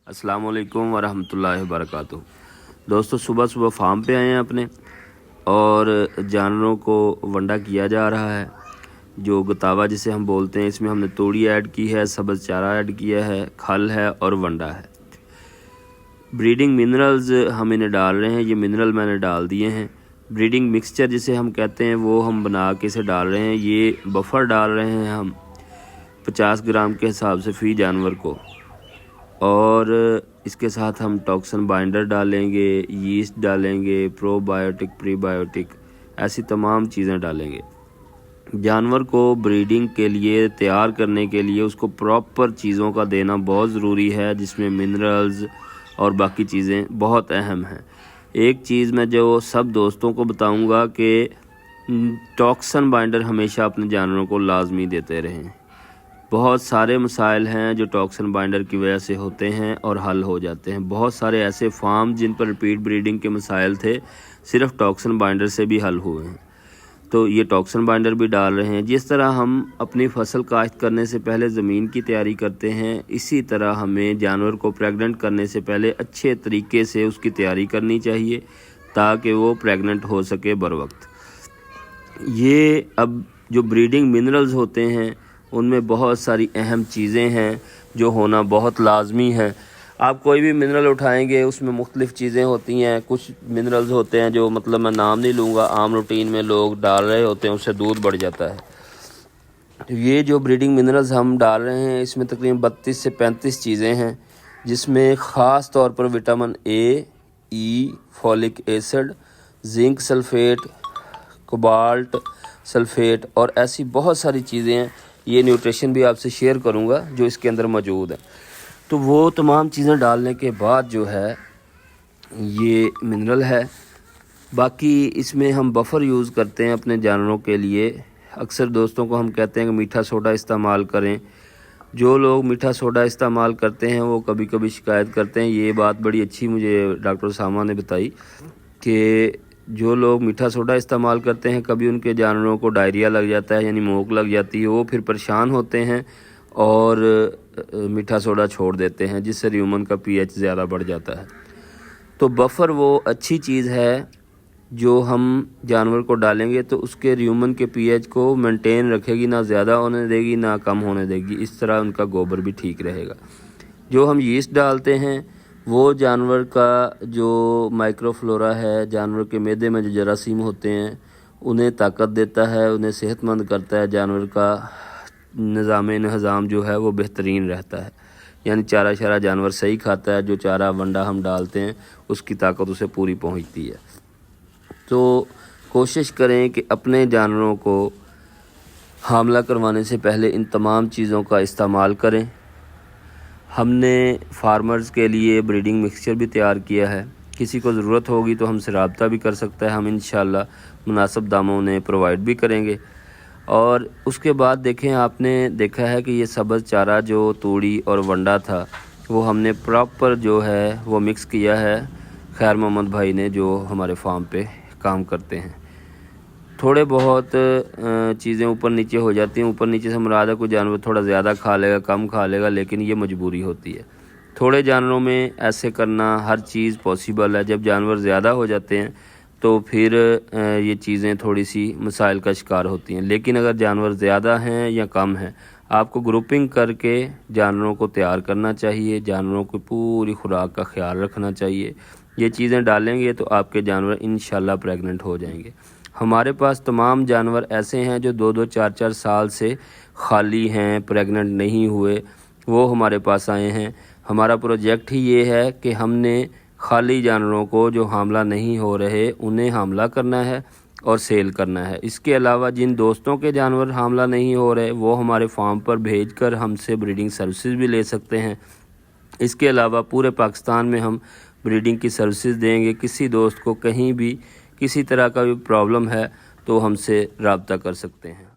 अस्सलाम वालेकुम वरहमतुल्लाहि वबरकातुहू। दोस्तों, सुबह सुबह फार्म पे आए हैं अपने और जानवरों को वंडा किया जा रहा है। जो गतावा जिसे हम बोलते हैं, इसमें हमने तोड़ी ऐड की है, सब्ज़ चारा ऐड किया है, खल है और वंडा है। ब्रीडिंग मिनरल्स हम इन्हें डाल रहे हैं। ये मिनरल मैंने डाल दिए हैं। ब्रीडिंग मिक्सचर जिसे हम कहते हैं वो हम बना के इसे डाल रहे हैं। ये बफर डाल रहे हैं हम 50 ग्राम के हिसाब से फ़ी जानवर को, और इसके साथ हम टॉक्सिन बाइंडर डालेंगे, यीस्ट डालेंगे, प्रोबायोटिक, प्रीबायोटिक, ऐसी तमाम चीज़ें डालेंगे। जानवर को ब्रीडिंग के लिए तैयार करने के लिए उसको प्रॉपर चीज़ों का देना बहुत ज़रूरी है, जिसमें मिनरल्स और बाकी चीज़ें बहुत अहम हैं। एक चीज़ मैं जो सब दोस्तों को बताऊंगा कि टॉक्सिन बाइंडर हमेशा अपने जानवरों को लाजमी देते रहें। बहुत सारे मसाइल हैं जो टॉक्सिन बाइंडर की वजह से होते हैं और हल हो जाते हैं। बहुत सारे ऐसे फार्म जिन पर रिपीट ब्रीडिंग के मसाइल थे, सिर्फ टॉक्सिन बाइंडर से भी हल हुए हैं। तो ये टॉक्सिन बाइंडर भी डाल रहे हैं। जिस तरह हम अपनी फसल काश्त करने से पहले ज़मीन की तैयारी करते हैं, इसी तरह हमें जानवर को प्रेग्नेंट करने से पहले अच्छे तरीके से उसकी तैयारी करनी चाहिए ताकि वो प्रेग्नेंट हो सके बर वक्त। ये अब जो ब्रीडिंग मिनरल्स होते हैं उनमें बहुत सारी अहम चीज़ें हैं जो होना बहुत लाजमी है। आप कोई भी मिनरल उठाएंगे उसमें मुख्तलिफ़ चीज़ें होती हैं। कुछ मिनरल्स होते हैं जो मतलब मैं नाम नहीं लूँगा, आम रूटीन में लोग डाल रहे होते हैं, उससे दूध बढ़ जाता है। तो ये जो ब्रीडिंग मिनरल्स हम डाल रहे हैं इसमें तकरीबन 32 से 35 चीज़ें हैं, जिसमें ख़ास तौर पर vitamin A, E, folic acid, zinc sulphate, cobalt sulphate और ऐसी बहुत सारी चीज़ें हैं। ये न्यूट्रिशन भी आपसे शेयर करूंगा जो इसके अंदर मौजूद है। तो वो तमाम चीज़ें डालने के बाद जो है ये मिनरल है। बाकी इसमें हम बफर यूज़ करते हैं अपने जानवरों के लिए। अक्सर दोस्तों को हम कहते हैं कि मीठा सोडा इस्तेमाल करें। जो लोग मीठा सोडा इस्तेमाल करते हैं वो कभी कभी शिकायत करते हैं। ये बात बड़ी अच्छी मुझे डॉक्टर सामा ने बताई कि जो लोग मीठा सोडा इस्तेमाल करते हैं, कभी उनके जानवरों को डायरिया लग जाता है, यानी मोक लग जाती है, वो फिर परेशान होते हैं और मीठा सोडा छोड़ देते हैं, जिससे र्यूमन का पीएच ज़्यादा बढ़ जाता है। तो बफर वो अच्छी चीज़ है जो हम जानवर को डालेंगे तो उसके र्यूमन के पीएच को मेंटेन रखेगी, ना ज़्यादा होने देगी ना कम होने देगी। इस तरह उनका गोबर भी ठीक रहेगा। जो हम यीस्ट डालते हैं वो जानवर का जो माइक्रोफ्लोरा है, जानवर के मैदे में जो जरासीम होते हैं उन्हें ताकत देता है, उन्हें सेहतमंद करता है। जानवर का निज़ाम जो है वो बेहतरीन रहता है, यानी चारा शारा जानवर सही खाता है। जो चारा वंडा हम डालते हैं उसकी ताकत उसे पूरी पहुंचती है। तो कोशिश करें कि अपने जानवरों को हामला करवाने से पहले इन तमाम चीज़ों का इस्तेमाल करें। हमने फार्मर्स के लिए ब्रीडिंग मिक्सचर भी तैयार किया है। किसी को ज़रूरत होगी तो हमसे रब्ता भी कर सकता है। हम इंशाल्लाह मुनासिब दामों उन्हें प्रोवाइड भी करेंगे। और उसके बाद देखें, आपने देखा है कि ये सब्ज़ चारा जो तूड़ी और वंडा था वो हमने प्रॉपर जो है वो मिक्स किया है खैर मोहम्मद भाई ने, जो हमारे फार्म पे काम करते हैं। थोड़े बहुत चीज़ें ऊपर नीचे हो जाती हैं। ऊपर नीचे से मुराद है कोई जानवर थोड़ा ज़्यादा खा लेगा, कम खा लेगा, लेकिन ये मजबूरी होती है। थोड़े जानवरों में ऐसे करना हर चीज़ पॉसिबल है। जब जानवर ज़्यादा हो जाते हैं तो फिर ये चीज़ें थोड़ी सी मसाइल का शिकार होती हैं। लेकिन अगर जानवर ज़्यादा हैं या कम हैं, आपको ग्रुपिंग करके जानवरों को तैयार करना चाहिए। जानवरों की पूरी खुराक का ख्याल रखना चाहिए। ये चीज़ें डालेंगे तो आपके जानवर इंशाल्लाह प्रेग्नेंट हो जाएंगे। हमारे पास तमाम जानवर ऐसे हैं जो 2-2, 4-4 साल से खाली हैं, प्रेग्नेंट नहीं हुए, वो हमारे पास आए हैं। हमारा प्रोजेक्ट ही ये है कि हमने खाली जानवरों को जो हामला नहीं हो रहे उन्हें हामला करना है और सेल करना है। इसके अलावा जिन दोस्तों के जानवर हामला नहीं हो रहे वो हमारे फार्म पर भेजकर हमसे ब्रीडिंग सर्विसेज भी ले सकते हैं। इसके अलावा पूरे पाकिस्तान में हम ब्रीडिंग की सर्विसेज देंगे। किसी दोस्त को कहीं भी किसी तरह का भी प्रॉब्लम है तो हमसे रब्ता कर सकते हैं।